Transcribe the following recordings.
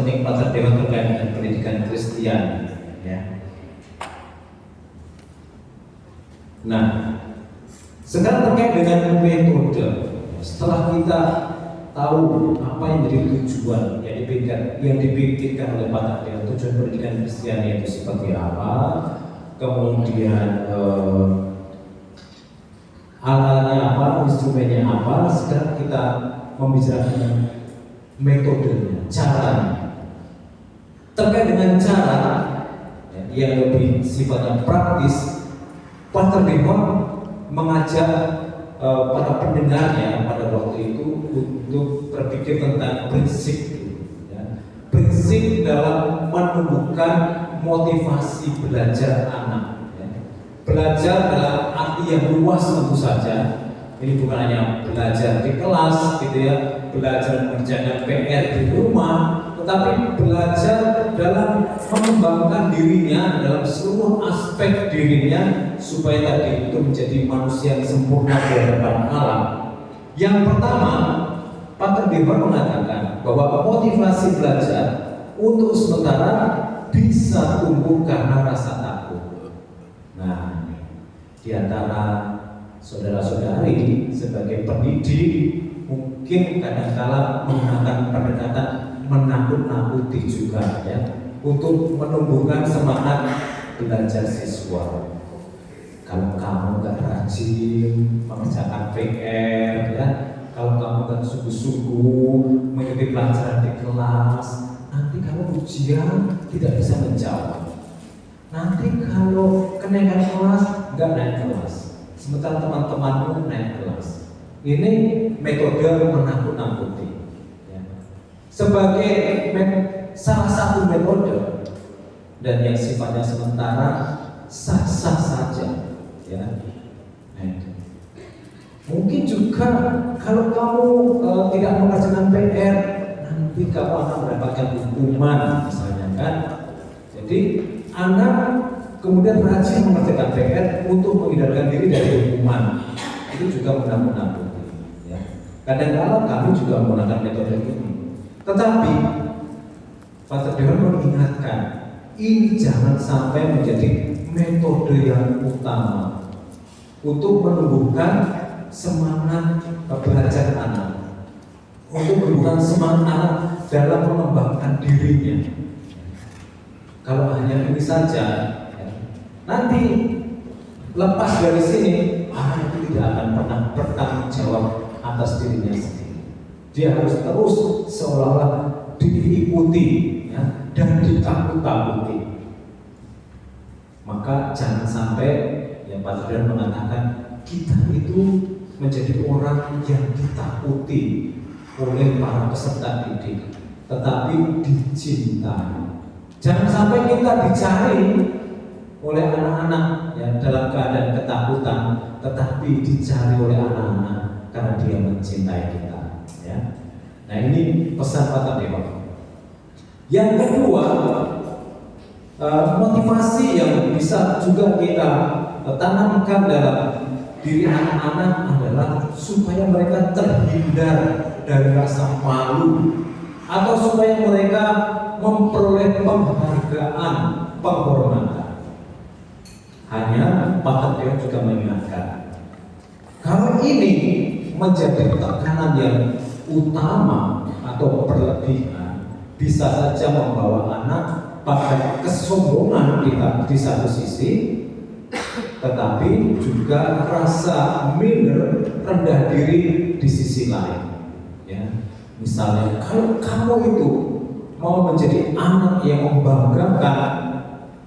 penting Pak Dewan terkait dengan pendidikan Kristen, ya. Nah, sekarang terkait dengan metode. Setelah kita tahu apa yang menjadi tujuan yang dipikirkan oleh Pak Dewan, tujuan pendidikan Kristen itu seperti apa, kemudian alatnya apa, instrumennya apa. Sekarang kita membicarakan metodenya, caranya. Terkait dengan cara yang lebih sifatnya praktis, Pastor Dewan mengajak para pendengarnya pada waktu itu untuk berpikir tentang prinsip, ya. Prinsip dalam menumbuhkan motivasi belajar anak, ya. Belajar dalam arti yang luas tentu saja. Ini bukan hanya belajar di kelas, gitu ya, belajar mengerjakan PR di rumah, tetapi belajar dalam mengembangkan dirinya dalam seluruh aspek dirinya supaya tadi itu menjadi manusia yang sempurna di hadapan Allah. Yang pertama, Pak Dewan mengatakan bahwa motivasi belajar untuk sementara bisa tumbuh karena rasa takut. Nah, di antara saudara-saudari sebagai pendidik mungkin kadang-kala menggunakan pendekatan menakut-nakuti juga, ya, untuk menumbuhkan semangat belajar siswa. Kalau kamu nggak rajin mengerjakan PR, ya, kalau kamu nggak sungguh-sungguh mengikuti pelajaran di kelas, nanti kamu ujian tidak bisa menjawab. Nanti kalau kenaikan kelas nggak naik kelas, sementara teman-temanmu naik kelas. Ini metode menakut-nakuti. Sebagai salah satu metode dan yang sifatnya sementara, sah-sah saja, ya. Mungkin juga kalau kamu tidak mengerjakan PR, nanti kamu akan mendapatkan hukuman, misalnya, kan. Jadi anak kemudian rajin mengerjakan PR untuk menghindarkan diri dari hukuman, itu juga menakut-nakuti, ya. Kadang-kadang kami juga menggunakan metode ini. Tetapi Pastor Dewan mengingatkan, ini jangan sampai menjadi metode yang utama untuk menumbuhkan semangat belajar anak, untuk menumbuhkan semangat anak dalam mengembangkan dirinya. Kalau hanya ini saja, nanti lepas dari sini, anak itu tidak akan pernah bertanggung jawab atas dirinya sendiri. Dia harus terus seolah-olah diikuti, ya, dan ditakut-takuti. Maka jangan sampai, ya, Pak Dewan mengatakan kita itu menjadi orang yang ditakuti oleh para peserta didik, tetapi dicintai. Jangan sampai kita dicari oleh anak-anak, ya, dalam keadaan ketakutan, tetapi dicari oleh anak-anak karena dia mencintai kita. Ya. Nah, ini pesan Pak Dewan. Yang kedua, motivasi yang bisa juga kita tanamkan dalam diri anak-anak adalah supaya mereka terhindar dari rasa malu, atau supaya mereka memperoleh penghargaan, penghormatan. Hanya Pak Dewan juga mengingatkan, kalau ini menjadi tekanan yang utama atau berlebihan, bisa saja membawa anak pada kesombongan di satu sisi, tetapi juga rasa minder, rendah diri di sisi lain. Ya, misalnya kalau kamu itu mau menjadi anak yang membanggakan,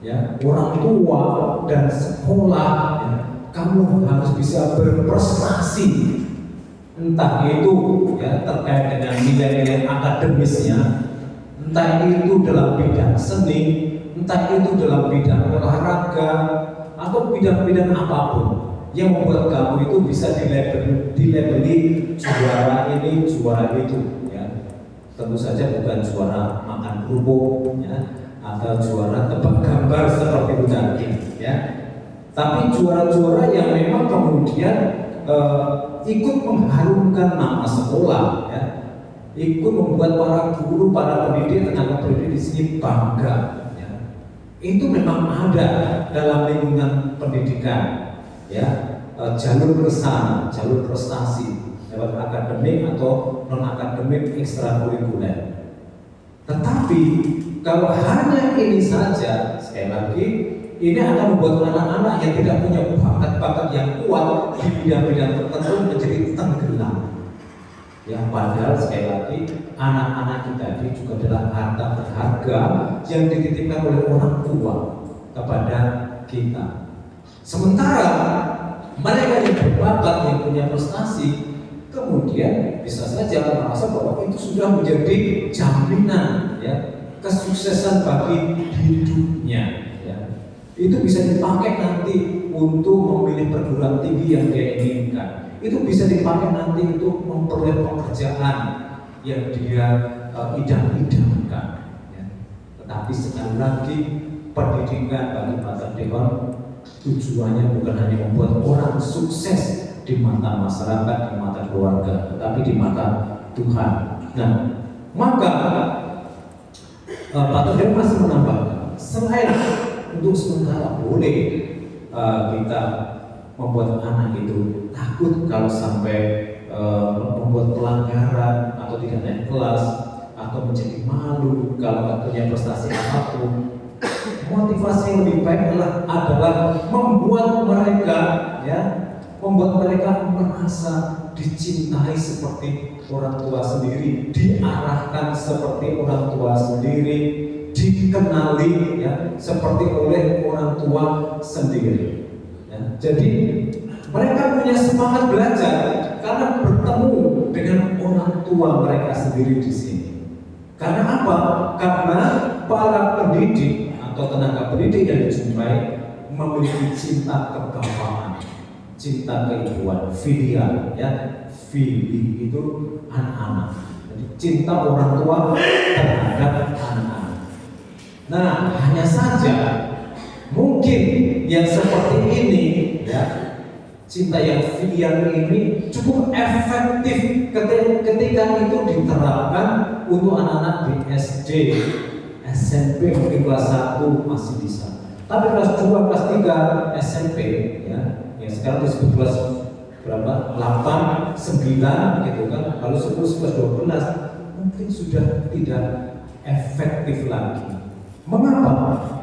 ya, orang tua dan sekolah, ya, kamu harus bisa berprestasi. Entah itu, ya, terkait dengan nilai-nilai akademisnya, entah itu dalam bidang seni, entah itu dalam bidang olahraga, atau bidang-bidang apapun yang membuat kamu itu bisa dilabeli juara ini, juara itu, ya. Tentu saja bukan juara makan kerupuk, ya, atau juara tebak gambar seperti itu tadi, ya. Tapi juara-juara yang memang kemudian ikut mengharumkan nama sekolah, ya, ikut membuat para guru, para pendidik, tenaga pendidik prinsip bangga, ya. Itu memang ada dalam lingkungan pendidikan, ya. Jalur kesana, jalur prestasi lewat akademik atau non akademik ekstrakurikuler. Tetapi kalau hanya ini saja, sekali lagi, ini akan membuat anak-anak yang tidak punya bakat-bakat yang kuat di bidang-bidang tertentu menjadi tenggelam. Ya, padahal sekali lagi anak-anak kita ini juga adalah harta berharga yang dititipkan oleh orang tua kepada kita. Sementara mereka yang berbakat, yang punya prestasi, kemudian bisa saja merasa bahwa itu sudah menjadi jaminan, ya, kesuksesan bagi hidupnya, ya. Itu bisa dipakai nanti untuk memilih perguruan tinggi yang dia inginkan. Itu bisa dipakai nanti untuk memperoleh pekerjaan yang dia idam-idamkan, ya. Tetapi sekali lagi pendidikan bagi Pater Deon tujuannya bukan hanya membuat orang sukses di mata masyarakat, di mata keluarga, tetapi di mata Tuhan. Nah, maka Pater Deon masih menambahkan, selain untuk sementara boleh kita membuat anak itu takut kalau sampai membuat pelanggaran atau tidak naik kelas atau menjadi malu kalau nggak punya prestasi apapun. Motivasi yang lebih baik adalah membuat mereka, ya, membuat mereka merasa dicintai seperti orang tua sendiri, diarahkan seperti orang tua sendiri, dikenali, ya, seperti oleh orang tua sendiri. Ya, jadi mereka punya semangat belajar karena bertemu dengan orang tua mereka sendiri di sini. Karena apa? Karena para pendidik atau tenaga pendidik yang dijumpai memiliki cinta kebapaan, cinta keibuan, filial, ya, fili itu anak-anak. Jadi cinta orang tua terhadap anak-anak. Nah, hanya saja mungkin yang seperti ini, ya, cinta yang filial ini cukup efektif ketika itu diterapkan untuk anak-anak di SD, SMP, mungkin kelas 1 masih bisa. Tapi kelas 2, kelas 3 SMP, ya, yang sekarang disebut kelas berapa? 8, 9 gitu kan. Lalu 10, 11, 12 mungkin sudah tidak efektif lagi. Mengapa?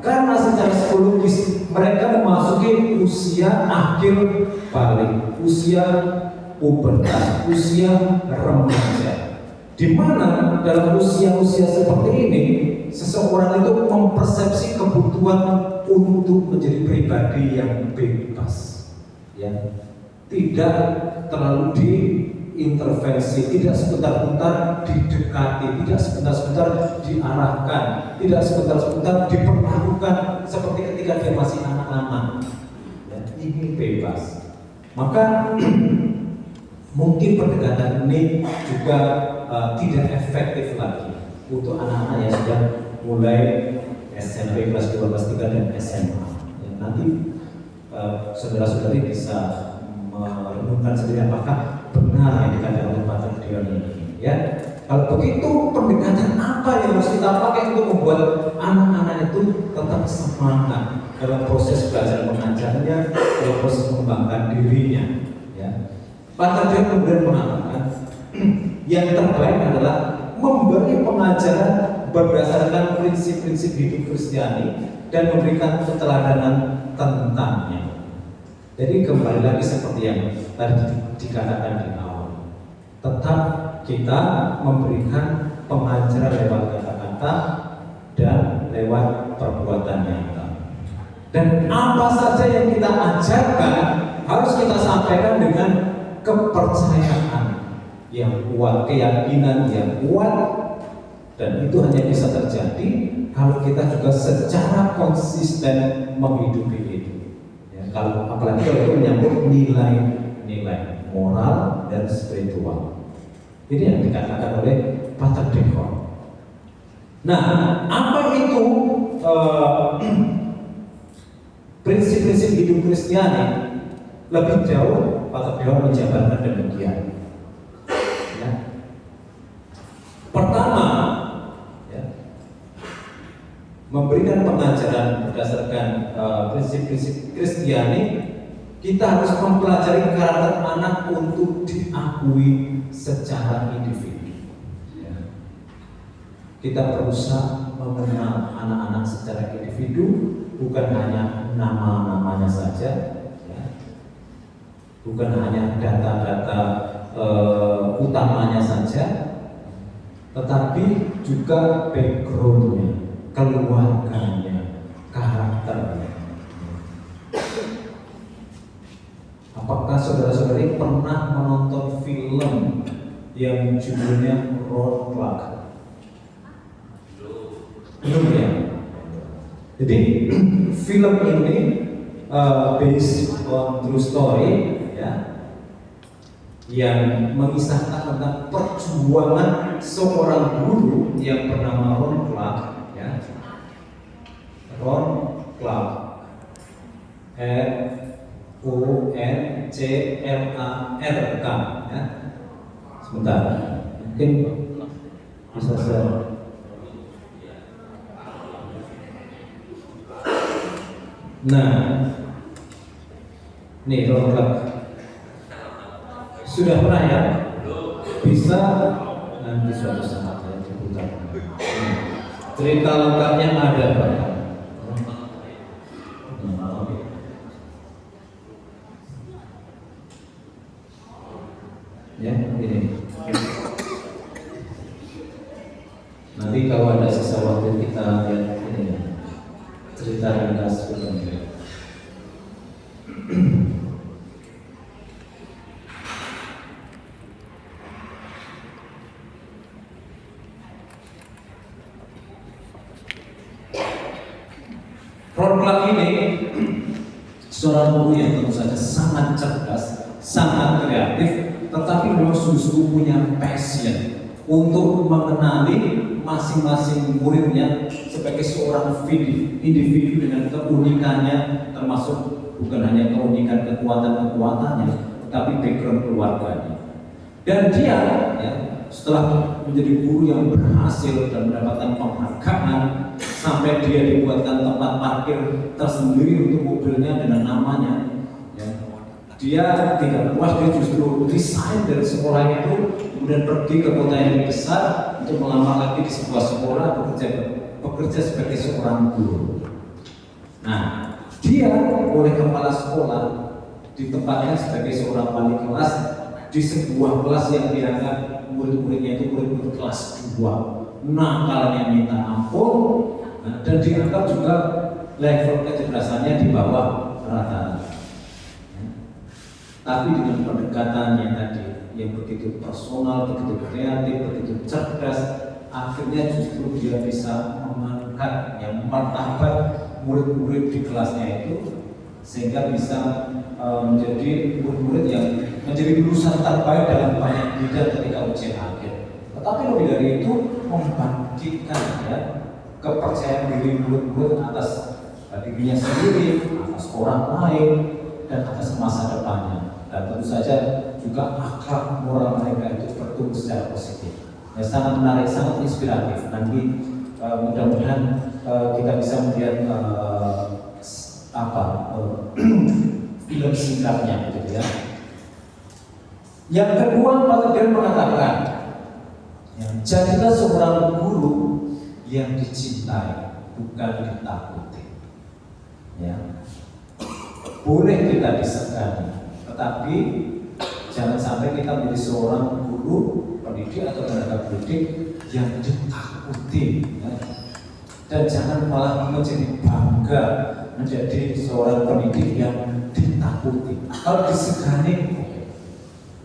Karena secara psikologis mereka memasuki usia akhir balik, usia pubertas, usia remaja. Di mana dalam usia-usia seperti ini seseorang itu mempersepsi kebutuhan untuk menjadi pribadi yang bebas, ya, tidak terlalu diintervensi, tidak sebentar-bentar didekati, tidak sebentar-bentar diarahkan, tidak sebentar-bentar diperlakukan seperti ketika dia masih anak-anak, ya, ingin bebas. Maka mungkin pendekatan ini juga tidak efektif lagi untuk anak-anak yang sudah mulai SMP kelas 2, kelas 3 dan SMA. Ya, nanti saudara-saudari bisa merenungkan sendiri apakah benar yang dikatakan oleh Pater Deon ini. Ya, kalau begitu pendekatan apa yang harus kita pakai untuk membuat anak-anak itu tetap semangat dalam proses belajar mengajarnya, dalam proses mengembangkan dirinya. Ya, Pater Deon kemudian mengatakan yang terbaik adalah memberi pengajaran berdasarkan prinsip-prinsip hidup Kristiani dan memberikan keteladanan tentangnya. Jadi kembali lagi seperti yang tadi dikatakan di awal, tetap kita memberikan pengajaran lewat kata-kata dan lewat perbuatan nyata. Dan apa saja yang kita ajarkan harus kita sampaikan dengan kepercayaan yang kuat, keyakinan yang kuat, dan itu hanya bisa terjadi kalau kita juga secara konsisten menghidupi itu. Ya, kalau apalagi kalau itu menyangkut nilai-nilai moral dan spiritual. Ini yang dikatakan oleh Pater Deon. Nah, apa itu prinsip-prinsip hidup Kristiani? Lebih jauh Pater Deon menjabarkan demikian. Pertama, ya, memberikan pengajaran berdasarkan prinsip-prinsip Kristiani, kita harus mempelajari karakter anak untuk diakui secara individu. Ya. Kita berusaha mengenal anak-anak secara individu, bukan hanya nama-namanya saja, ya. Bukan hanya data-data utamanya saja, tetapi juga backgroundnya, keluarganya, karakternya. Apakah saudara-saudari pernah menonton film yang judulnya Road Clock? Belum ya? Jadi film ini based on true story, ya, yang mengisahkan tentang perjuangan seorang guru yang bernama Ron Clark, ya. Ron Clark, Ronclark, ya. Sebentar, mungkin bisa saya. Nah, nih Ron Clark sudah pernah ya? Bisa nanti suatu saat saya diputar. Cerita lengkapnya ada Pak. Ya, ini. Nanti kalau ada sisa waktu kita lihat ini ya. Cerita ringkas filmnya. Ron Clark ini seorang guru yang tentu saja sangat cerdas, sangat kreatif, tetapi memang sungguh-sungguh punya passion untuk mengenali masing-masing muridnya sebagai seorang individu dengan keunikannya, termasuk bukan hanya keunikan kekuatan-kekuatannya, tetapi background keluarganya. Dan dia, ya, setelah menjadi guru yang berhasil dan mendapatkan penghargaan, sampai dia dibuatkan tempat parkir tersendiri untuk mobilnya dengan namanya, ya. Dia tidak puas, dia justru resign dari sekolahnya itu, kemudian pergi ke kota yang lebih besar untuk melamar lagi di sebuah sekolah, bekerja sebagai seorang guru. Nah, dia oleh kepala sekolah ditempatkan sebagai seorang wali kelas di sebuah kelas yang dianggap murid-muridnya itu murid-murid kelas 2, nakalnya minta ampun, dan dianggap juga level kecerdasannya di bawah rata-rata. Tapi dengan pendekatannya tadi yang begitu personal, begitu kreatif, begitu cerdas, akhirnya justru dia bisa mengangkat yang martabat murid-murid di kelasnya itu, sehingga bisa menjadi murid-murid yang menjadi lulusan terbaik dalam banyak bidang ketika ujian akhir. Tetapi lebih dari itu, membangkitkan, ya, kepercayaan diri murid-murid atas dirinya sendiri, atas orang lain, dan atas masa depannya. Dan tentu saja juga akhlak moral mereka itu bertumbuh secara positif. Ya, sangat menarik, sangat inspiratif. Nanti mudah-mudahan kita bisa melihat film singkatnya, gitu ya. Yang kedua, Pak Tegar mengatakan, ya, jadilah seorang guru yang dicintai, bukan ditakuti. Ya. Boleh kita disegani, tetapi jangan sampai kita menjadi seorang guru, pendidik atau tenaga pendidik yang ditakuti, ya. Dan jangan malah menjadi bangga menjadi seorang pendidik yang ditakuti. Kalau disegani,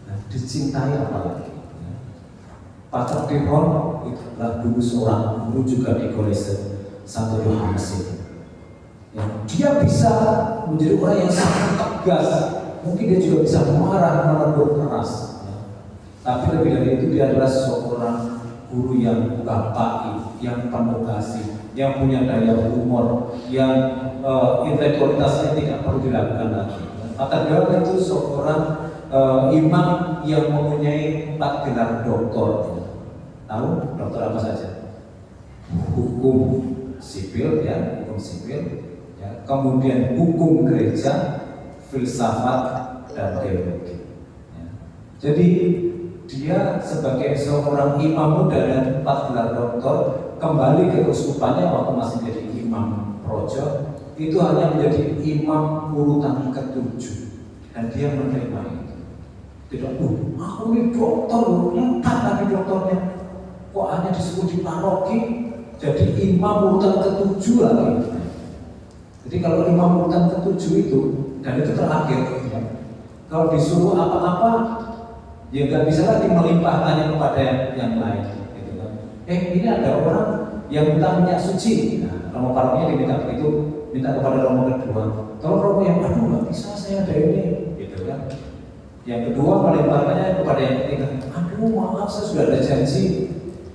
nah, dicintai apalagi. Pater Dehon itu adalah dulu seorang guru juga di Kolese Santo Yohanes itu. Ya, dia bisa menjadi orang yang sangat tegas. Mungkin dia juga bisa marah, menegur keras. Ya. Tapi lebih dari itu, dia adalah seorang guru yang bapai, yang penuh kasih, yang punya daya humor, yang intelektualitasnya tidak perlu diragukan lagi. Pater Dehon itu seorang imam yang mempunyai 4 gelar doktor. Tahu dokter apa saja? Hukum, sipil ya, hukum sipil ya, kemudian hukum gereja, filsafat dan teologi ya. Jadi dia sebagai seorang imam muda dan 4 gelar doktor kembali ke keuskupannya waktu masih jadi imam projo, itu hanya menjadi imam urutan ke-7 dan dia menerima itu. Tidak, aku ini dokter, 4 lagi doktornya, kok hanya disebut di paroki jadi imam urutan ke-7 lagi. Jadi kalau imam urutan ke-7 itu, dan itu terakhir ya, kalau disuruh apa-apa ya nggak bisa lagi melimpahkannya kepada yang lain gitu kan. Ini ada orang yang minta minyak suci, nah romo parokinya diminta begitu, minta kepada romo kedua, kalau romo yang aduh nggak bisa saya ada ini gitu kan. Yang kedua melimpahkannya kepada yang ketiga, aduh maaf saya sudah ada janji.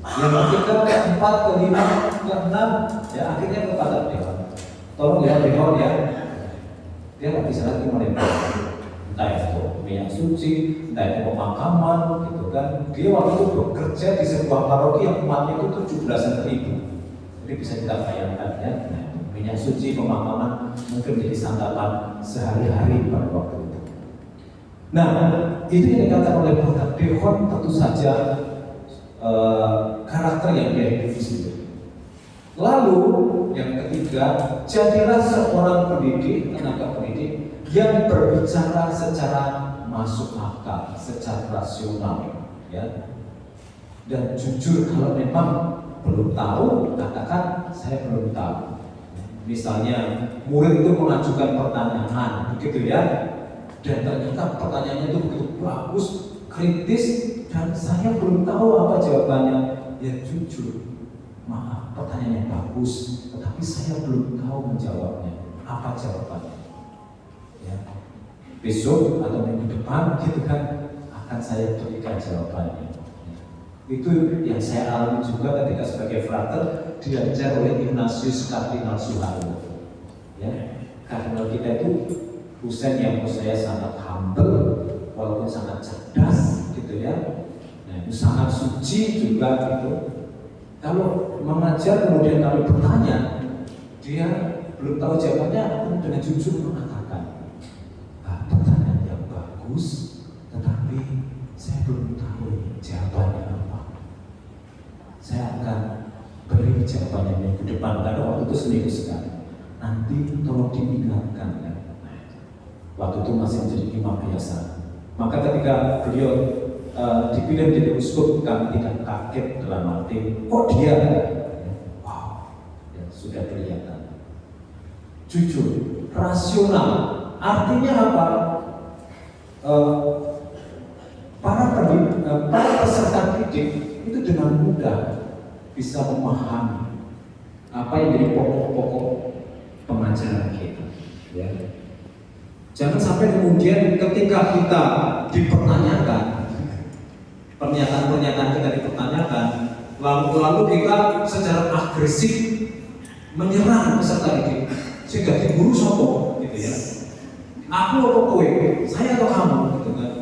Yang ketiga, keempat, kelima, keenam, ya akhirnya kepada dewan, tolong ya dewan ya, dia nggak bisa lagi melimpahkan. Entah itu minyak suci, entah itu pemakaman, gitu kan. Dia waktu itu bekerja di sebuah paroki yang umatnya itu 17.000. Jadi bisa kita bayangkan ya, minyak suci, pemakaman mungkin menjadi santapan sehari-hari pada waktu itu. Nah, itu yang dikatakan oleh Brother Dehon tentu saja karakter yang dia hidup di situ. Lalu yang ketiga, jadilah seorang pendidik, tenaga pendidik yang berbicara secara masuk akal, secara rasional, ya. Dan jujur kalau memang belum tahu, katakan saya belum tahu. Misalnya murid itu mengajukan pertanyaan, begitu ya, dan ternyata pertanyaannya itu begitu bagus, kritis, dan saya belum tahu apa jawabannya. Ya jujur, maaf, pertanyaannya bagus, tetapi saya belum tahu menjawabnya. Apa jawabannya? Ya. Besok atau minggu depan gitu kan akan saya berikan jawabannya. Itu yang saya alami juga ketika sebagai frater diajar oleh Ignatius Kardinal Suharto. Ya, kardinal kita itu dosen yang menurut saya sangat humble, walaupun sangat cerdas, gitu ya. Nah, itu sangat suci juga gitu. Kalau mengajar kemudian kami bertanya, dia belum tahu jawabannya, dengan jujur mengatakan, pertanyaan yang bagus, tetapi saya belum tahu jawabannya apa. Saya akan beri jawabannya minggu depan, karena waktu itu seminggu sekali. Nanti tolong diingatkan ya. Waktu itu masih menjadi imam biasa. Maka ketika beliau dipilih menjadi uskup, kami tidak kaget dalam arti, kok dia? Wow, ya, sudah kelihatan. Jujur, rasional. Artinya apa? Para peserta didik itu dengan mudah bisa memahami apa yang jadi pokok-pokok pengajaran kita. Ya. Jangan sampai kemudian ketika kita dipertanyakan, pernyataan-pernyataan kita dipertanyakan, lalu kita secara agresif menyerang peserta didik, sehingga diguru sopo, gitu ya. Aku atau kowe, saya atau kamu, gitu kan.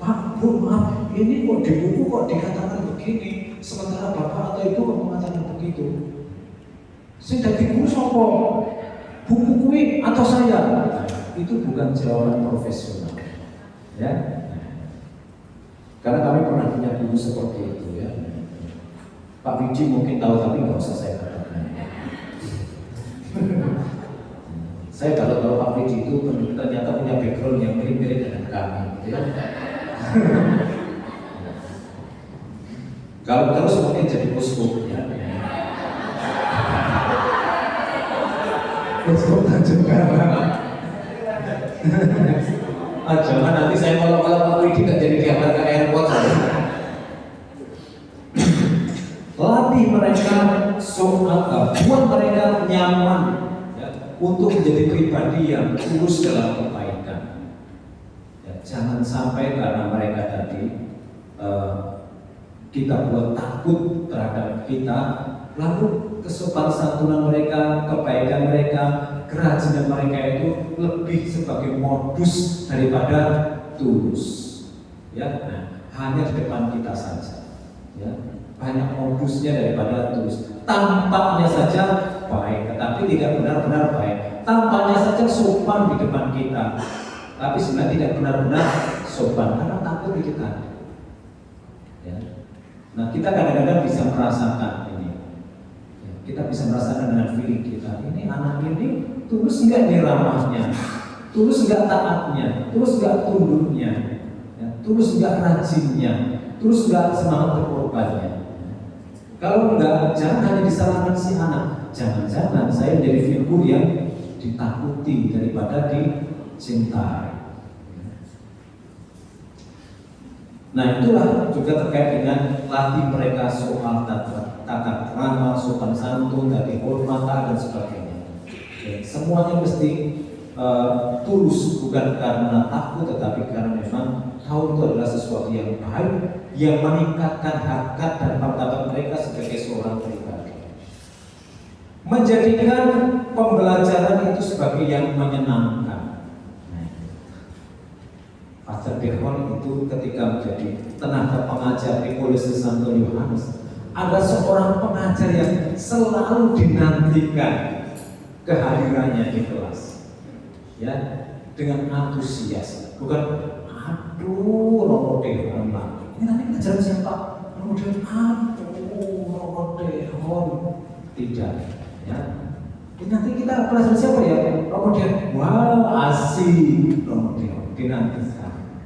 Pak, Bu, maaf, ini kok di buku kok dikatakan begini, sementara Bapak atau Ibu kok mengatakan begitu. Sehingga diguru sopo, buku kuwi atau saya. Itu bukan jawaban profesional, ya. Karena kami pernah punya guru seperti itu, ya. Pak Wiji mungkin tahu, tapi nggak usah saya katakan. Saya kalau tahu Pak Wiji itu ternyata punya background yang mirip-mirip dengan kami, ya. Kalau terus mungkin jadi uskup, ya. Uskup Tanjung Karang. Jangan nanti saya kalau Pak Widi nggak jadi diantar ke airport. Latih mereka buat mereka nyaman ya, untuk menjadi pribadi yang tulus dalam kebaikan. Ya, jangan sampai karena mereka tadi kita buat takut terhadap kita, lalu kesopan santunan mereka, kebaikan mereka, kerajinan mereka itu lebih sebagai modus daripada tulus. Ya, nah, hanya di depan kita saja. Ya, banyak modusnya daripada tulus. Tampaknya saja tidak benar-benar baik. Tampaknya saja sopan di depan kita, tapi sebenarnya tidak benar-benar sopan karena takut di kita. Ya. Nah, kita kadang-kadang bisa merasakan ini. Ya, kita bisa merasakan dengan feeling kita. Ini anak ini tulus nggak nih ramahnya, tulus nggak taatnya, tulus nggak tunduknya, ya, tulus nggak rajinnya, tulus nggak semangat berkorbannya. Kalau enggak, jangan hanya disalahkan si anak. Jangan-jangan saya menjadi figur yang ditakuti daripada dicintai. Nah, itulah juga terkait dengan latih mereka soal tata krama, sopan santun, tadi hormat dan sebagainya. Ya, semuanya mesti tulus, bukan karena takut, tetapi karena memang tahu itu adalah sesuatu yang baik, yang meningkatkan harkat dan martabat mereka sebagai seorang pribadi. Menjadikan pembelajaran itu sebagai yang menyenangkan. Pastor Behon itu ketika menjadi tenaga pengajar di Kolese Santo Yohanes, ada seorang pengajar yang selalu dinantikan kehadirannya di kelas, ya, dengan antusias. Bukan, aduh, Romo Behon lah. Ini nanti ngajar siapa? Romo Behon, aduh, Romo Behon. Tidak, ya. Ini nanti kita pelajaran siapa ya? Romo Behon. Wah, asik, Romo Behon. Dinantikan.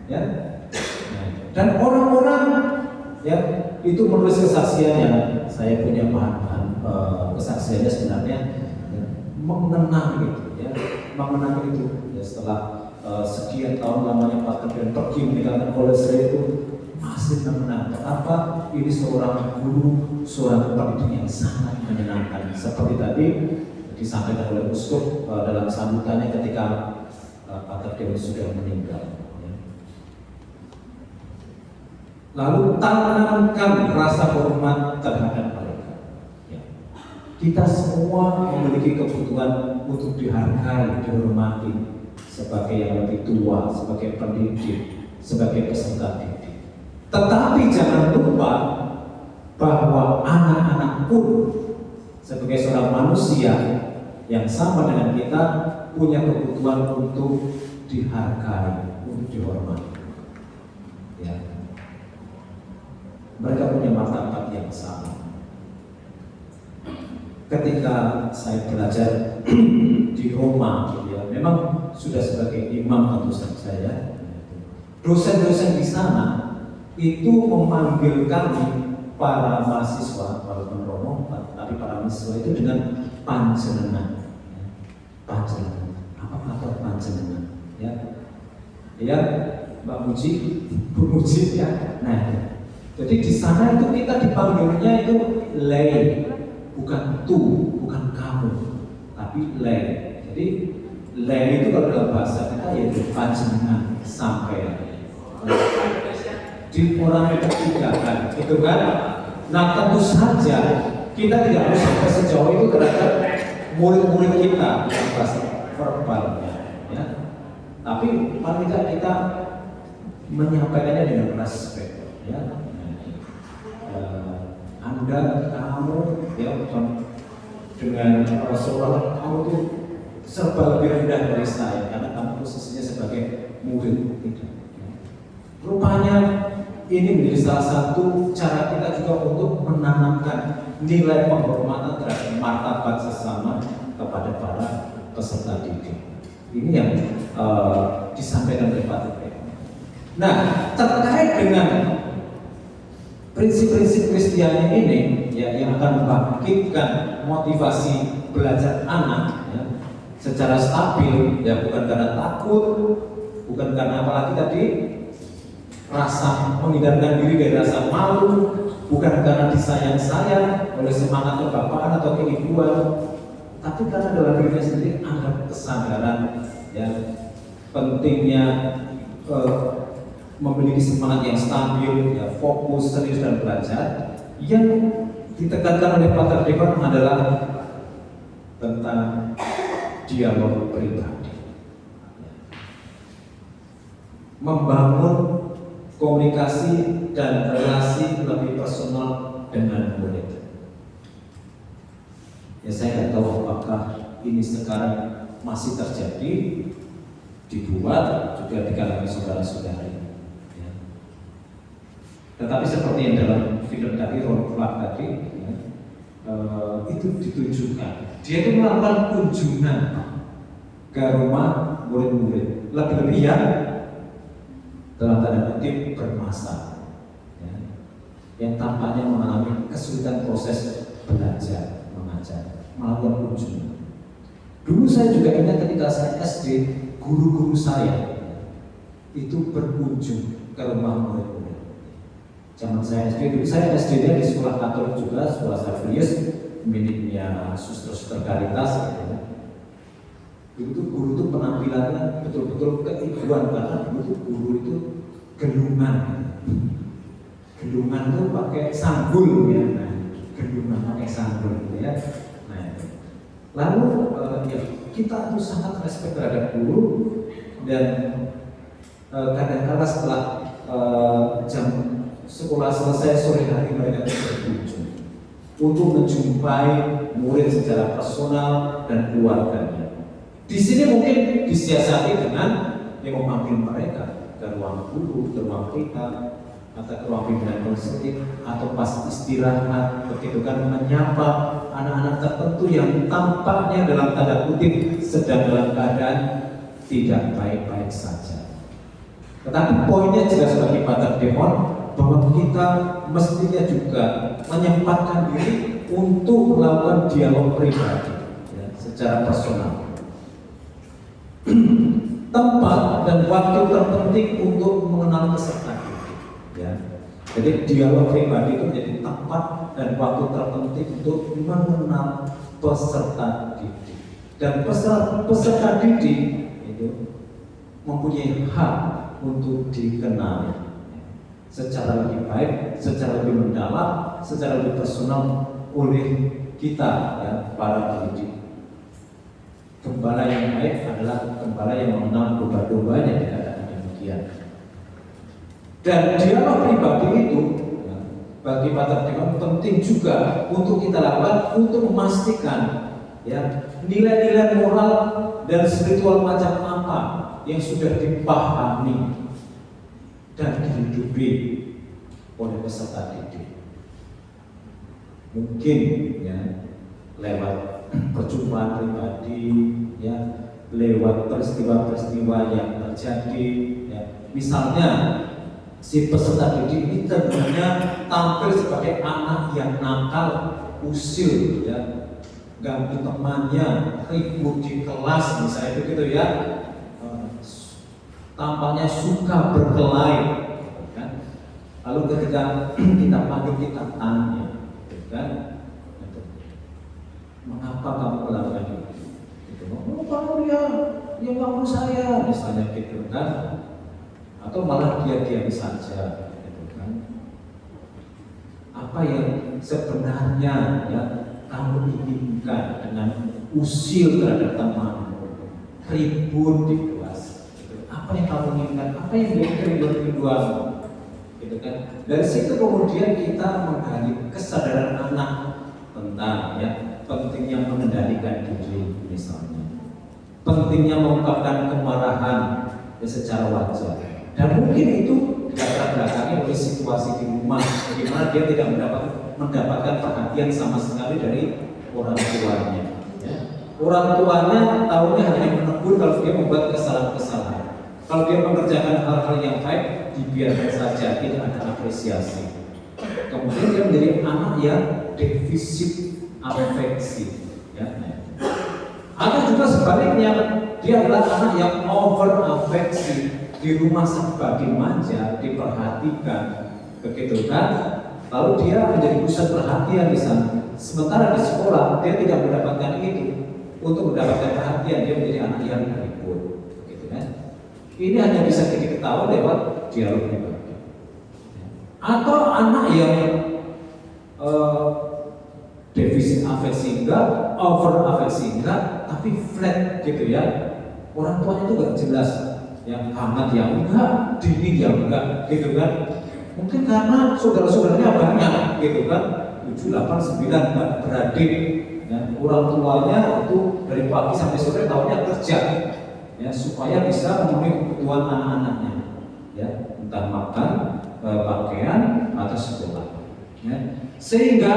Ya, dan orang-orang ya itu menulis kesaksiannya. Saya punya bahan-bahan kesaksiannya sebenarnya ya, mengenang itu, ya, mengenang itu. Ya, setelah sekian tahun lamanya Pastor Ben pergi meninggalkan Kolese itu masih mengenang. Kenapa? Ini seorang guru, seorang pendidik yang sangat menyenangkan. Seperti tadi disampaikan oleh Uskup dalam sambutannya ketika Pastor Ben sudah meninggal. Lalu tanamkan rasa hormat terhadap mereka. Ya. Kita semua memiliki kebutuhan untuk dihargai, dihormati sebagai yang lebih tua, sebagai pendidik, sebagai peserta didik. Tetapi jangan lupa bahwa anak-anak pun sebagai seorang manusia yang sama dengan kita punya kebutuhan untuk dihargai, untuk dihormati. Ya. Mereka punya martabat yang sama. Ketika saya belajar di Roma, ya, memang sudah sebagai imam tentu saja. Dosen-dosen di sana itu memanggil kami para mahasiswa, walaupun Romo, tapi para mahasiswa itu dengan panjenengan. Panjenengan. Apa kata panjenengan? Ya, ya, Mbak Muji, Bu Muji, ya. Nah. Jadi di sana itu kita dipanggilnya itu lei, bukan tu, bukan kamu, tapi lei. Jadi lei itu kalau dalam bahasa kita yaitu panjenengan, sampai di orang yang ketiga kan, itu kan. Nah, tentu saja kita tidak harus sampai sejauh itu terhadap murid-murid kita yang bahasa verbalnya, ya. Tapi paling tidak kita menyampaikannya dengan respect, ya. Anda, kamu, ya, dengan seolah kamu itu serba lebih rendah dari saya karena kamu posisinya sebagai murid. Rupanya ini menjadi salah satu cara kita juga untuk menanamkan nilai penghormatan terhadap martabat sesama kepada para peserta didik. Ini yang disampaikan oleh Pak Tete. Nah, terkait dengan prinsip-prinsip Kristiani ini, ya, yang akan membangkitkan motivasi belajar anak, ya, secara stabil, ya, bukan karena takut, bukan karena apalagi tadi rasa menghindarkan diri dari rasa malu, bukan karena disayang-sayang oleh semangat kebapaan atau keibuan, tapi karena dalam dirinya sendiri ada kesadaran, ya, pentingnya memiliki semangat yang stabil, ya, fokus, serius dan belajar. Yang ditekankan oleh Pak Dewan adalah tentang dialog pribadi, membangun komunikasi dan relasi lebih personal dengan murid. Ya, saya tidak tahu apakah ini sekarang masih terjadi, dibuat juga di kalangan saudara-saudari. Ya. Tetapi seperti yang dalam film tadi, Ron Clark tadi, ya, itu ditunjukkan. Dia itu melakukan kunjungan ke rumah murid-murid, lebih-lebih yang dalam tanda kutip bermasalah, ya, yang tampaknya mengalami kesulitan proses belajar mengajar, melakukan kunjungan. Dulu saya juga ingat ketika saya SD, guru-guru saya itu berkunjung ke rumah murid-murid. Zaman saya SD, dulu saya SD-nya di sekolah Katolik juga, sekolah Xaverius, miliknya suster-suster Caritas, gitu ya. Dulu tuh guru tuh penampilannya betul-betul keibuan, karena dulu tuh guru itu gelungan. Gelungan tuh pakai sanggul ya, nah, gelungan pakai sanggul gitu ya. Nah, lalu ya, kita tuh sangat respect terhadap guru, dan kadang-kadang setelah jam sekolah selesai sore hari mereka berkunjung untuk menjumpai murid secara personal dan keluarganya. Di sini mungkin disiasati dengan yang memanggil mereka ke ruang guru, ke ruang kita, atau ke ruang pimpinan konseling, atau pas istirahat, begitu kan, menyapa anak-anak tertentu yang tampaknya dalam tanda kutip sedang dalam keadaan tidak baik-baik saja. Tetapi poinnya jelas bagi Pater Demon bahwa kita mestinya juga menyempatkan diri untuk melakukan dialog pribadi, ya, secara personal. Tempat dan waktu terpenting untuk mengenal peserta didik, ya. Jadi dialog pribadi itu menjadi tempat dan waktu terpenting untuk mengenal peserta didik. Dan peserta didik itu mempunyai hak untuk dikenal secara lebih baik, secara lebih mendalam, secara lebih personal oleh kita, ya, para pendidik. Gembala yang baik adalah gembala yang mengenal domba-dombanya, dikatakan demikian. Dan dialog pribadi itu, ya, bagi Pater Demon penting juga untuk kita lakukan untuk memastikan, ya, nilai-nilai moral dan spiritual macam apa yang sudah dipahami dan dihidupi oleh peserta didik. Mungkin, ya, lewat perjumpaan pribadi, ya, lewat peristiwa-peristiwa yang terjadi, ya. Misalnya si peserta didik ini tentunya tampil sebagai anak yang nakal, usil, ya, ganggu temannya, ribut di kelas, misalnya begitu, ya, tampaknya suka berkelahi, kan? Lalu ketika kita panggil, kita tanya, kan, mengapa kamu melakukan itu? Gitu. Oh, kamu ya kamu saya, misalnya gitu kan? Atau malah dia diam saja, gitu kan? Apa yang sebenarnya, ya, kamu inginkan dengan usil terhadap temanmu, ribut di kelas? Gitu. Apa yang kamu inginkan? Apa yang dia kerinduanmu? Gitu kan? Dari situ kemudian kita menggali kesadaran anak tentang, ya, pentingnya mengendalikan diri, misalnya pentingnya mengungkapkan kemarahan, ya, secara wajar. Dan mungkin itu dilatar belakangi oleh situasi di rumah, di mana dia tidak mendapatkan perhatian sama sekali dari orang tuanya, ya. Orang tuanya tahunya hanya menegur kalau dia membuat kesalahan-kesalahan. Kalau dia mengerjakan hal-hal yang baik, dibiarkan saja, tidak ada apresiasi. Kemudian dia menjadi anak yang defisit afeksi, ya. Atau juga sebaliknya, dia adalah anak yang over afeksi, di rumah sebagai manja, diperhatikan, begitu kan? Lalu dia menjadi pusat perhatian di sana. Sementara di sekolah dia tidak mendapatkan itu. Untuk mendapatkan perhatian dia menjadi anak yang ribut, begitu kan? Ini hanya bisa kita ketahui lewat dialog pribadi. Atau anak yang defisit afeksi enggak, over afeksi enggak, tapi flat gitu, ya. Orang tuanya itu enggak jelas, yang hangat yang enggak, dingin yang enggak, gitu kan. Mungkin karena saudara-saudaranya banyak, gitu kan, 7, 8, 9 beradik, ya. Orang tuanya itu dari pagi sampai sore tahunya kerja, ya, supaya bisa memenuhi kebutuhan anak-anaknya, ya, entah makan, pakaian atau sekolah, ya. Sehingga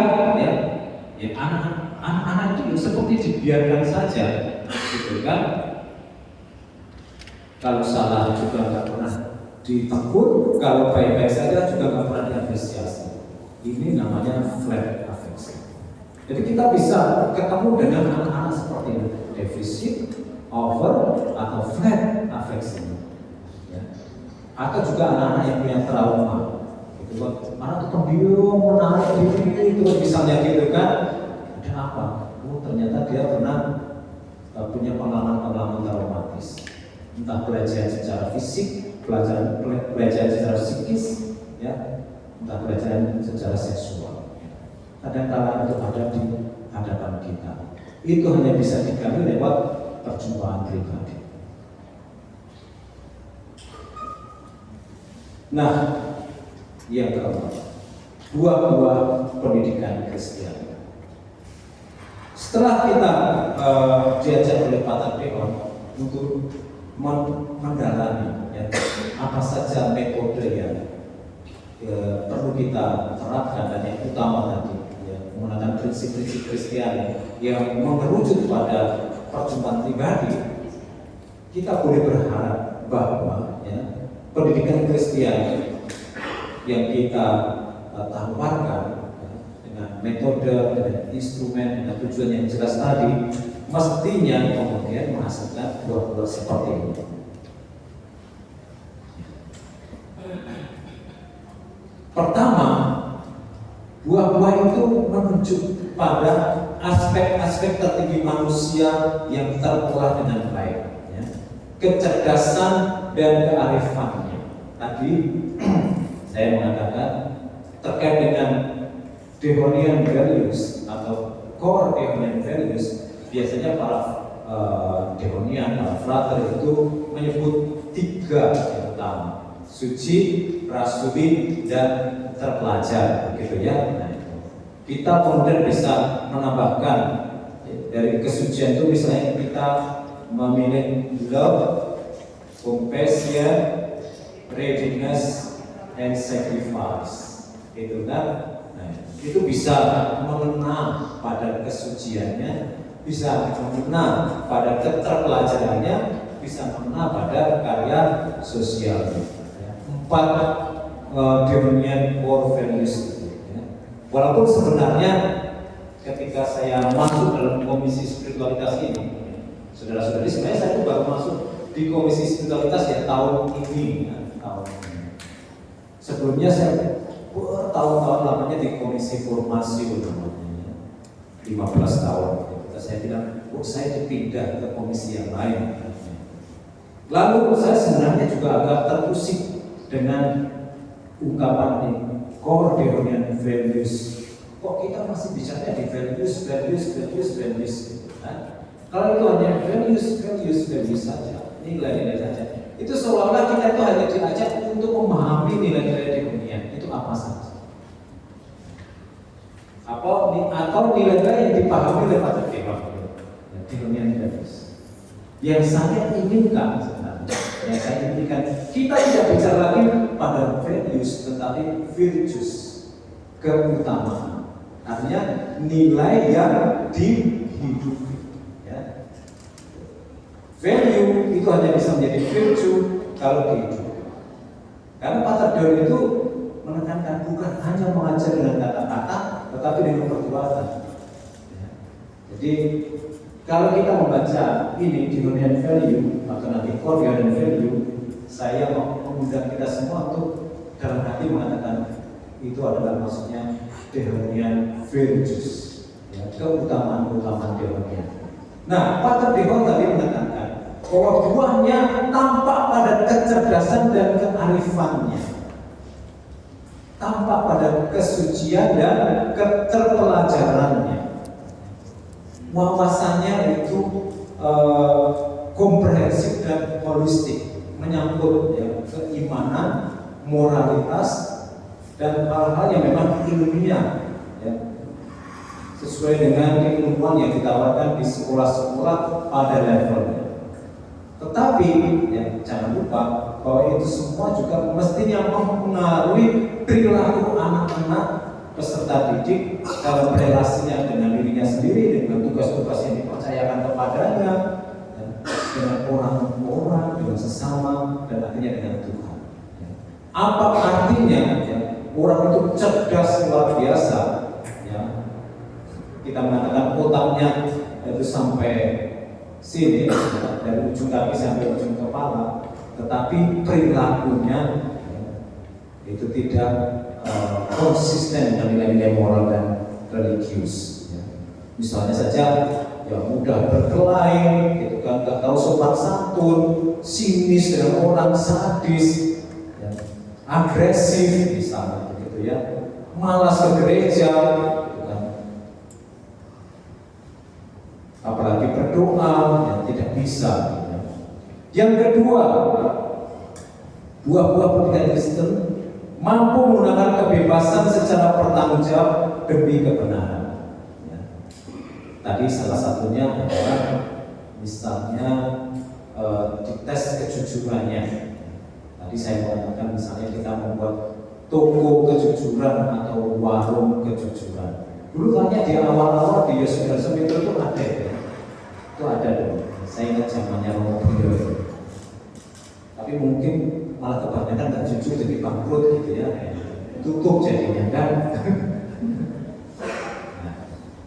ya anak-anak itu seperti dibiarkan saja, gitu kan? Kalau salah juga nggak pernah ditegur, kalau baik-baik saja juga nggak pernah diapresiasi. Ini namanya flat affection. Jadi kita bisa ketemu dengan anak-anak seperti ini, defisit, over, atau flat affection, ya. Atau juga anak-anak yang punya trauma, gitu. Anak itu pendiam, menarik diri, terus misalnya gitu kan, ada apa? Oh, ternyata dia pernah punya pengalaman-pengalaman traumatis, entah pelecehan secara fisik, pelecehan secara psikis, ya, entah pelecehan secara seksual. Kadang-kala itu ada di hadapan kita. Itu hanya bisa digali lewat perjumpaan pribadi. Nah, yang keempat, buah-buah pendidikan Kristen. Setelah kita diajak oleh Pak Tadeon untuk mendalami, ya, apa saja metode yang perlu kita terapkan dan yang utama tadi, ya, menggunakan prinsip-prinsip Kristiani yang mengerucut pada perjumpaan pribadi, kita boleh berharap bahwa, ya, pendidikan Kristiani yang kita tawarkan, ya, dengan metode, dengan instrumen, dengan tujuan yang jelas tadi, mestinya kemudian menghasilkan buah-buah seperti ini. Pertama, buah-buah itu menunjuk pada aspek-aspek tertinggi manusia yang terpola dengan baik, ya. Kecerdasan dan kearifannya. Tadi saya mengatakan terkait dengan Devonian values atau core Devonian values, biasanya para Devonian, para frater itu menyebut 3 yang utama: suci, rasuli, dan terpelajar, gitu ya. Nah, kita kemudian bisa menambahkan dari kesucian itu, misalnya kita memilih love, compassion, readiness, and sacrifice, gitu kan. Nah, itu bisa mengena pada kesuciannya, bisa mengena pada keterpelajarannya, bisa mengena pada karya sosialnya. 4 Devonian core values, ya. Walaupun sebenarnya ketika saya masuk dalam komisi spiritualitas ini, saudara-saudari, sebenarnya saya itu baru masuk di komisi spiritualitas ya tahun ini, ya, tahun ini. Sebelumnya saya bertahun-tahun lamanya di komisi formasi namanya, 15 tahun. Saya bilang, saya dipindah ke komisi yang lain. Lalu saya sebenarnya juga agak terusik dengan ungkapan ini, core Devonian values. Kok kita masih bicara di values, kan? Kalau itu hanya values saja, nilai-nilai saja, itu seolah-olah kita itu hanya diajak untuk memahami nilai-nilai Devonian itu apa saja. Atau nilai-nilai yang dipahami oleh Pak Devonian values. Yang saya inginkan sebenarnya, kita tidak bicara lagi pada values, tetapi virtues, keutamaan. Artinya nilai yang dihidupi, ya. Value itu hanya bisa menjadi virtue kalau dihidupi. Karena Pak Tadeon itu menekankan bukan hanya mengajar dengan kata-kata, tetapi dengan perbuatan, ya. Jadi kalau kita membaca ini Devonian value atau nanti core Devonian value, saya mengundang kita semua untuk dalam hati mengatakan itu adalah maksudnya Devonian virtues, ya, keutamaan Devonian. Nah, Pak Tadeon tadi menekankan bahwa buahnya tampak pada kecerdasan dan kearifannya, tampak pada kesucian dan keterpelajarannya. Wawasannya itu komprehensif dan holistik, menyangkut, ya, keimanan, moralitas, dan hal-hal yang memang ilmiah, ya. sesuai dengan keilmuan yang ditawarkan di sekolah-sekolah pada levelnya. Tetapi ya, jangan lupa bahwa itu semua juga mestinya mempengaruhi perilaku anak-anak peserta didik dalam relasinya dengan dirinya sendiri, dengan tugas-tugas yang dipercayakan kepadanya, ya, dengan orang-orang, dengan sesama, dan akhirnya dengan Tuhan. Ya. Apa artinya ya, orang itu cerdas luar biasa? Ya. Kita mengatakan otaknya itu sampai sini, dari ujung kaki sampai ujung kepala, tetapi perilakunya ya, itu tidak konsisten dengan nilai-nilai moral dan religius. Ya. Misalnya saja, ya mudah berkelahi, gitu kan, nggak tahu sopan santun, sinis dengan orang, sadis, ya, agresif, misalnya, gitu ya, malas ke gereja, gitu kan. Apalagi berdoa, ya, tidak bisa. Ya. Yang kedua, buah-buah pendidikan Kristen mampu menggunakan kebebasan secara bertanggung jawab demi kebenaran. Ya. Tadi salah satunya adalah misalnya di tes kejujurannya. Tadi saya mengatakan misalnya kita membuat toko kejujuran atau warung kejujuran. Dulu kayaknya di awal-awal di Yesus itu ada ya. Itu ada dong. Saya ingat zamannya Romo Brio. Tapi mungkin malah kebanyakan nggak jujur jadi bangkrut gitu ya, tutup jadinya kan. Nah,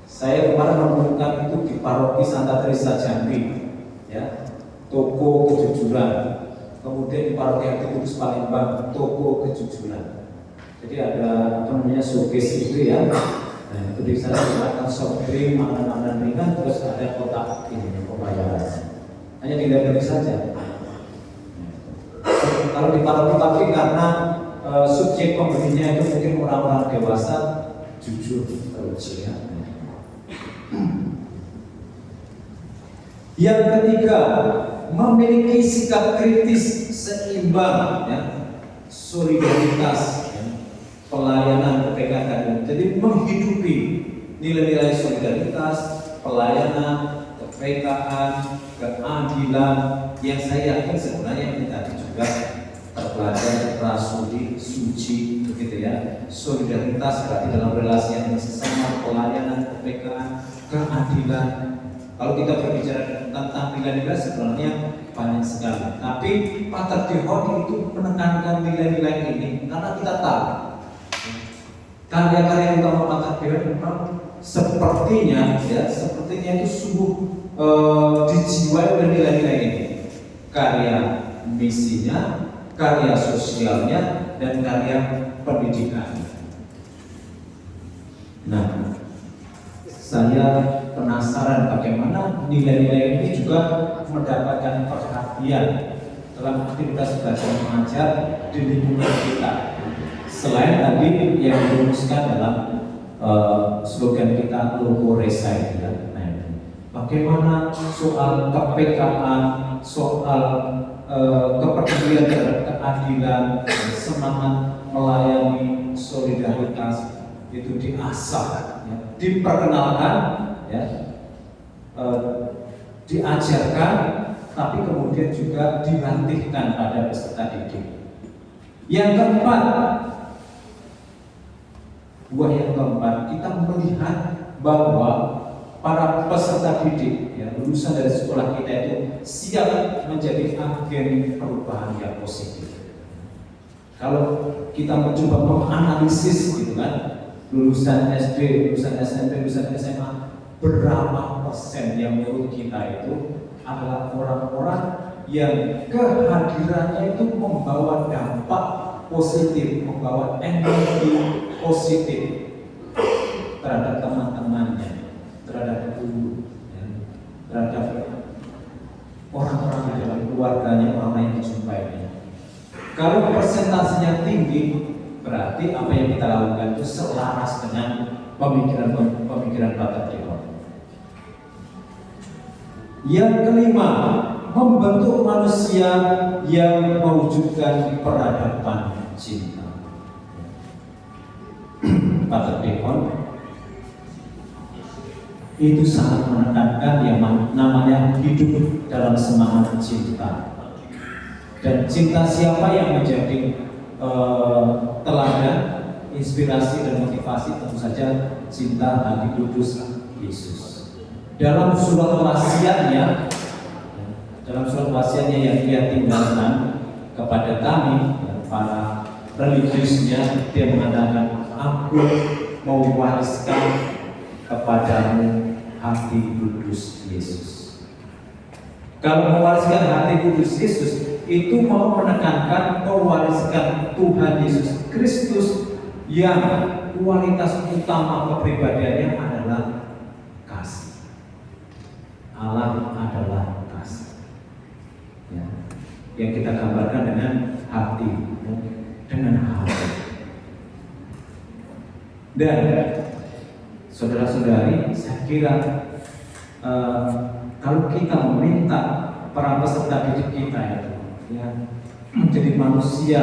saya kemarin menemukan itu di paroki Santa Teresa Jambi, ya, toko kejujuran. Kemudian di paroki Hati Kudus Palembang, toko kejujuran. Jadi ada apa namanya showcase itu ya. Nah itu di sana akan soft drink, makanan-makanan ringan, terus ada kotak ini pembayaran. Hanya dilihat saja. Kalau di paroki karena subjek pembelinya itu mungkin orang-orang dewasa, jujur terus ya. Yang ketiga, memiliki sikap kritis seimbang, ya, solidaritas, ya, pelayanan PKK. Jadi menghidupi nilai-nilai solidaritas, pelayanan, kepekaan, keadilan yang saya yakin sebenarnya ini tadi juga terpelajar, rasuli, suci, begitu ya. Solidaritas berarti dalam relasi yang sesama, pelayanan, kepekaan, keadilan. Kalau kita berbicara tentang tampilan-nilai sebenarnya banyak sekali. Tapi Pater Dehon itu menekankan nilai-nilai ini karena kita tahu karya-karya utama Pater Dehon memang sepertinya itu sungguh dijiwai oleh nilai-nilai ini. Karya misinya, karya sosialnya, dan karya pendidikan. Nah, saya penasaran bagaimana nilai-nilai ini juga mendapatkan perhatian dalam aktivitas belajar mengajar di lingkungan kita. Selain tadi yang dirumuskan dalam slogan kita Logo Resai, ya. Bagaimana soal kepekaan, soal kepedulian terhadap keadilan, semangat melayani, solidaritas itu diasah, ya, diperkenalkan, ya, diajarkan, tapi kemudian juga dilatihkan pada peserta didik. Yang keempat, kita melihat bahwa para peserta didik, ya, lulusan dari sekolah kita itu siap menjadi agen perubahan yang positif. Kalau kita mencoba menganalisis gitu kan, lulusan SD, lulusan SMP, lulusan SMA, berapa persen yang menurut kita itu adalah orang-orang yang kehadirannya itu membawa dampak positif, membawa energi positif terhadap teman-temannya, terhadap guru, ya, terhadap orang-orang di dalam keluarganya, orang yang dijumpainya. Kalau persentasenya tinggi, berarti apa yang kita lakukan itu selaras dengan pemikiran Pater Dehon. Yang kelima, membentuk manusia yang mewujudkan peradaban cinta. Pater Dehon itu sangat menekankan yang namanya hidup dalam semangat cinta. Dan cinta siapa yang menjadi teladan, inspirasi dan motivasi? Tentu saja cinta hati kudus Yesus. Dalam surat wasiatnya yang dia tinggalkan kepada kami, para religiusnya, dia mengatakan, aku mau wariskan kepadamu hati kudus Yesus. Kalau mewariskan hati kudus Yesus, itu mau menekankan mewariskan Tuhan Yesus Kristus yang kualitas utama kepribadiannya adalah kasih. Allah adalah kasih. Ya. Yang kita gambarkan dengan hati, dengan hati. Dan saudara-saudari, saya kira kalau kita meminta para peserta didik kita itu menjadi manusia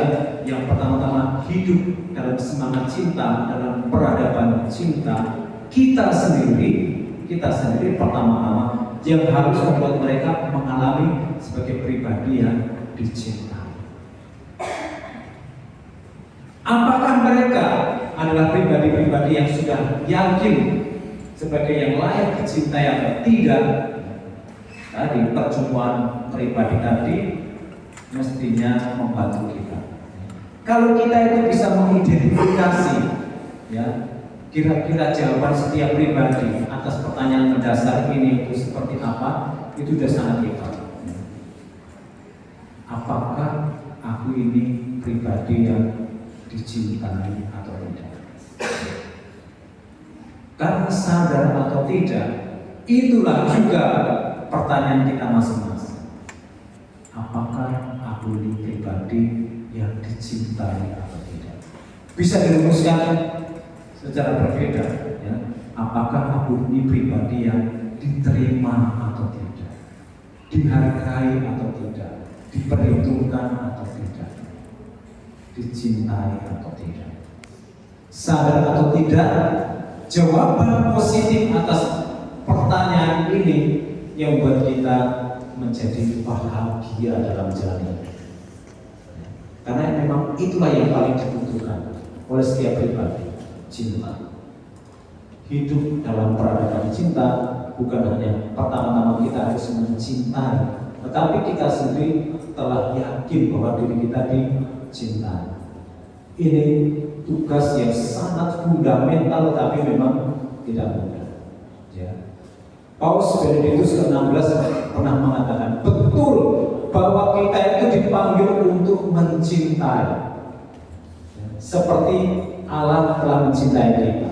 yang pertama-tama hidup dalam semangat cinta, dalam peradaban cinta, kita sendiri pertama-tama yang harus membuat mereka mengalami sebagai pribadi yang dicintai. Apakah mereka adalah pribadi-pribadi yang sudah yakin sebagai yang layak dicintai atau tidak? Tadi percuma pribadi tadi mestinya membantu kita. Kalau kita itu bisa mengidentifikasi, ya, kira-kira jawaban setiap pribadi atas pertanyaan mendasar ini itu seperti apa, itu sudah sangat hebat. Apakah aku ini pribadi yang dicintai atau tidak? Karena sadar atau tidak, itulah juga pertanyaan kita masing-masing. Apakah aku ini pribadi yang dicintai atau tidak? Bisa dirumuskan secara berbeda, ya. Apakah aku ini pribadi yang diterima atau tidak, dihargai atau tidak, diperhitungkan atau tidak, dicintai atau tidak? Sadar atau tidak, jawaban positif atas pertanyaan ini yang membuat kita menjadi bahagia dalam jalan ini. Karena memang itulah yang paling dibutuhkan oleh setiap pribadi, cinta. Hidup dalam peradaban cinta bukan hanya pertama-tama kita harus mencintai, tetapi kita sendiri telah yakin bahwa diri kita dicintai. Ini tugas yang sangat fundamental, tapi memang tidak mudah. Ya. Paus Benedictus ke-16 pernah mengatakan, betul bahwa kita itu dipanggil untuk mencintai, seperti Allah telah mencintai kita.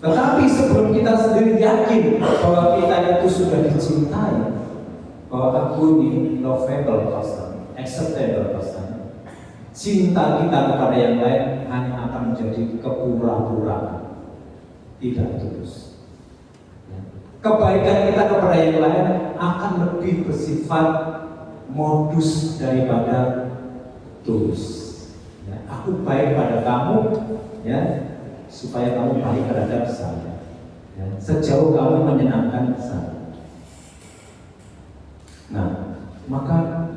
Tetapi sebelum kita sendiri yakin bahwa kita itu sudah dicintai, bahwa aku ini lovable person, acceptable person, cinta kita kepada yang lain hanya akan menjadi kepura-puraan, tidak tulus. Kebaikan kita kepada yang lain akan lebih bersifat modus daripada tulus. Ya, aku baik pada kamu, ya, supaya kamu baik terhadap saya. Ya, sejauh kamu menyenangkan saya. Nah, maka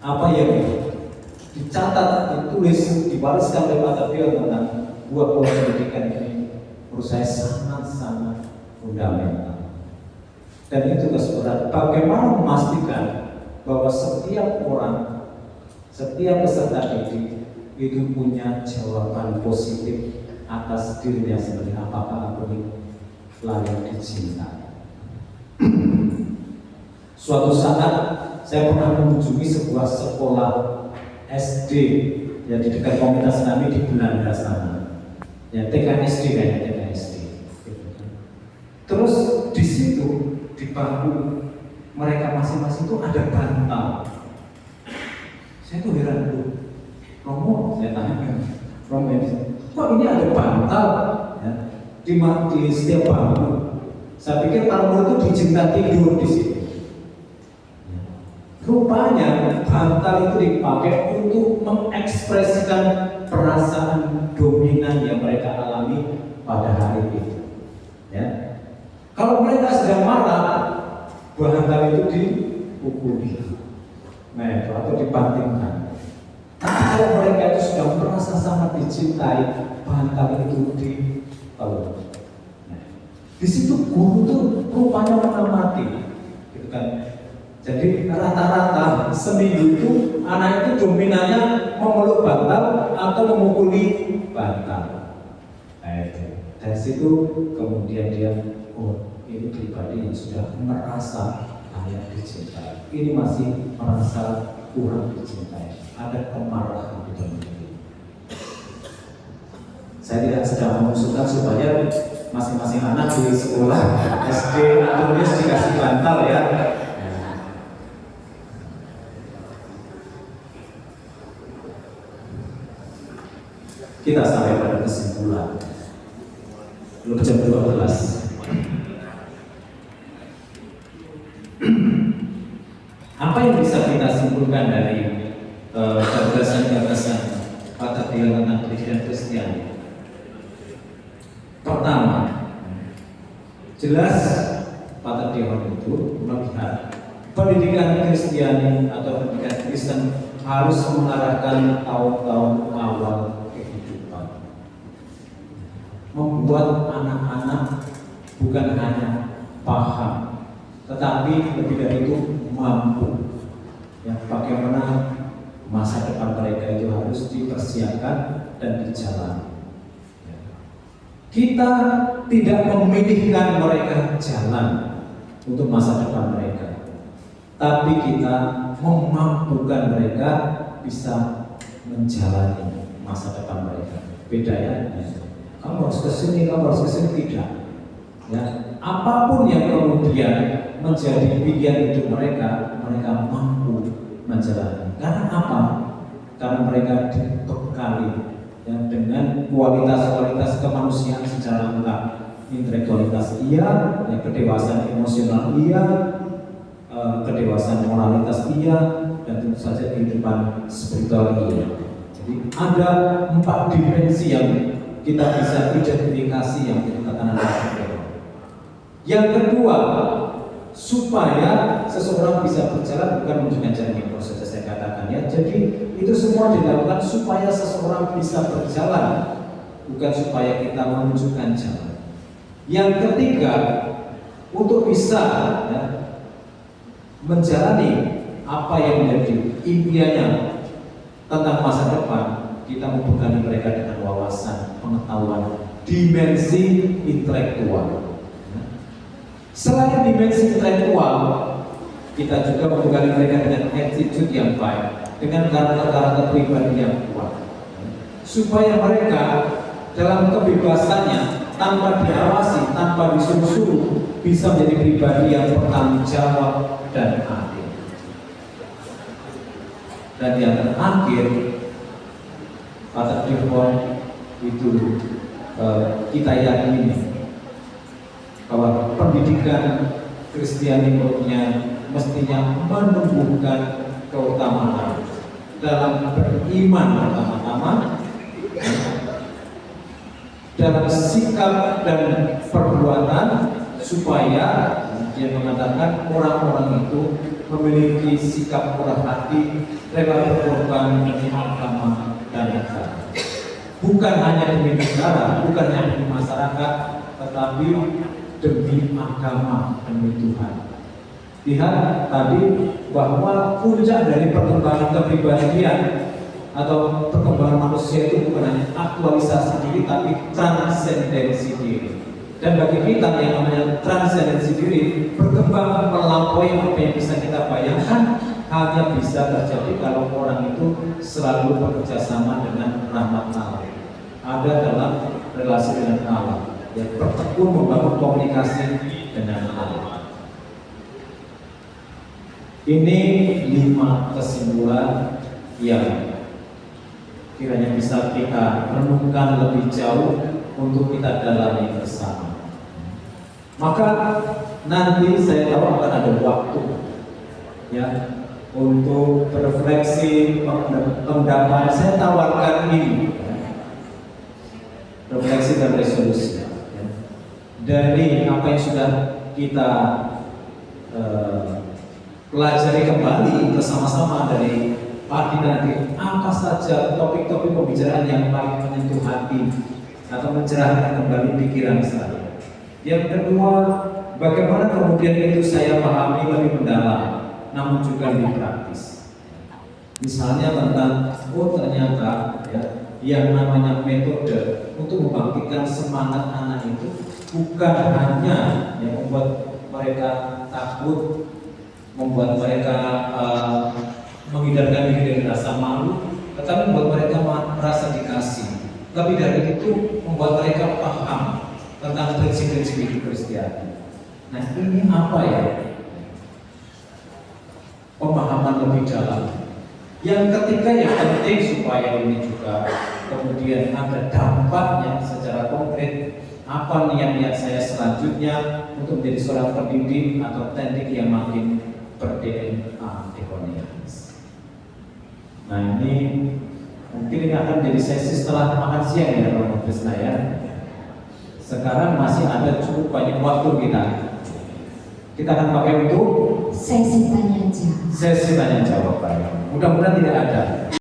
apa yang dicatat, ditulis, diwariskan oleh Pak Tabio tentang buah pendidikan ini menurut saya sangat-sangat fundamental. Dan itu tugas berat. Bagaimana memastikan bahwa setiap orang, setiap peserta didik itu punya jawaban positif atas dirinya sendiri. Apakah aku ini layak dicintai? Suatu saat saya pernah mengunjungi sebuah sekolah SD yang di dekat komunitas kami di Belanda sana. Ya, TKSD kayaknya, TKSD. Terus di situ di bangku mereka masing-masing itu ada bantal. Saya tuh heran tuh, Romo, saya tanya, Romo, kok ini ada bantal ya, di setiap bangku? Saya pikir tamu itu diizinkan tidur di situ. Rupanya bantal itu dipakai untuk mengekspresikan perasaan dominan yang mereka alami pada hari itu. Kalau mereka sedang marah, bantal itu dipukuli, atau dibantingkan. Tapi kalau mereka itu sudah merasa sangat dicintai, bantal itu dipeluk. Di situ guru tuh rupanya mengamati, gitu kan. Jadi rata-rata seminggu itu anak itu dominannya memeluk bantal atau memukuli bantal. Dari situ kemudian dia, oh ini pribadi yang sudah merasa layak dicintai. Ini masih merasa kurang dicintai. Ada kemarahan di dalam diri. Saya tidak sedang mengusulkan supaya masing-masing anak di sekolah SD atau dikasih bantal ya. Kita sampai pada kesimpulan. Belum jam 12. Apa yang bisa kita simpulkan dari gagasan-gagasan Pater Deon tentang pendidikan Kristiani? Pertama, jelas Pater Deon itu melihat pendidikan Kristiani atau pendidikan Kristen harus mengarahkan tahun-tahun awal kehidupan, membuat anak-anak bukan hanya paham, tetapi lebih dari itu mampu. Ya, bagaimana masa depan mereka itu harus dipersiapkan dan dijalani. Kita tidak memilihkan mereka jalan untuk masa depan mereka, tapi kita memampukan mereka bisa menjalani masa depan mereka. Beda ya, kamu harus kesini, kamu harus kesini, tidak. Ya, apapun yang kemudian menjadi pilihan hidup mereka, mereka mampu menjalani. Karena apa? Karena mereka dibekali ya, dengan kualitas-kualitas kemanusiaan secara lengkap. Intelektualitas iya, ya, kedewasaan emosional iya, kedewasaan moralitas iya, dan tentu saja kehidupan spiritual iya. Jadi ada 4 dimensi yang kita bisa identifikasi yang dikatakan oleh. Yang kedua, supaya seseorang bisa berjalan bukan dengan jalan yang proses saya katakan ya. Jadi itu semua dilakukan supaya seseorang bisa berjalan, bukan supaya kita menunjukkan jalan. Yang ketiga, untuk bisa ya, menjalani apa yang menjadi impiannya tentang masa depan, kita membekali mereka dengan wawasan, pengetahuan, dimensi intelektual. Selain dimensi intelektual, kita juga membekali mereka dengan attitude yang baik, dengan karakter-karakter pribadi yang kuat, supaya mereka dalam kebebasannya, tanpa diawasi, tanpa disuruh-suruh, bisa menjadi pribadi yang bertanggung jawab dan adil. Dan yang terakhir, Pater Deon itu kita yakini bahwa pendidikan Kristiani mestinya menumbuhkan keutamaan dalam beriman pertama-tama, dalam sikap dan perbuatan, supaya dia mengatakan orang-orang itu memiliki sikap murah hati, rela berkorban demi agama dan negara. Bukan hanya demi negara, bukan hanya demi masyarakat, tetapi demi agama, demi Tuhan. Lihat tadi bahwa puncak dari perkembangan kepribadian atau perkembangan manusia itu bukan hanya aktualisasi diri, tapi transendensi diri. Dan bagi kita yang namanya transendensi diri, berkembang melampaui apa yang bisa kita bayangkan, hanya bisa terjadi kalau orang itu selalu bekerja sama dengan rahmat Allah, ada dalam relasi dengan Allah, ya, bertekun membangun komunikasi dengan Allah. Ini 5 kesimpulan yang kiranya bisa kita renungkan lebih jauh untuk kita dalami bersama. Maka nanti saya tahu akan ada waktu ya untuk berefleksi, pendapat. Saya tawarkan ini refleksi dan resolusi ya. dari apa yang sudah kita pelajari kembali bersama-sama dari pagi tadi, apa saja topik-topik pembicaraan yang paling menyentuh hati atau mencerahkan kembali pikiran saya. Yang kedua, bagaimana kemudian itu saya pahami lebih mendalam, namun juga lebih praktis. Misalnya tentang, ternyata ya, yang namanya metode untuk membangkitkan semangat anak itu bukan hanya yang membuat mereka takut, membuat mereka menghindarkan diri dari rasa malu, tetapi membuat mereka merasa dikasih. Lebih dari itu, membuat mereka paham tentang prinsip-prinsip hidup Kristiani. Nah, ini apa ya? Pemahaman lebih dalam. Yang ketiga yang penting supaya ini juga kemudian ada dampaknya secara konkret. Apa niat-niat saya selanjutnya untuk menjadi seorang pendidik atau teknik yang makin ber-DNA Dekonianis. Nah, ini mungkin ini akan menjadi sesi setelah makan siang ya Romo Krisna ya. Sekarang masih ada cukup banyak waktu kita. Kita akan pakai untuk sesi tanya jawab. Sesi tanya jawab. Mudah-mudahan tidak ada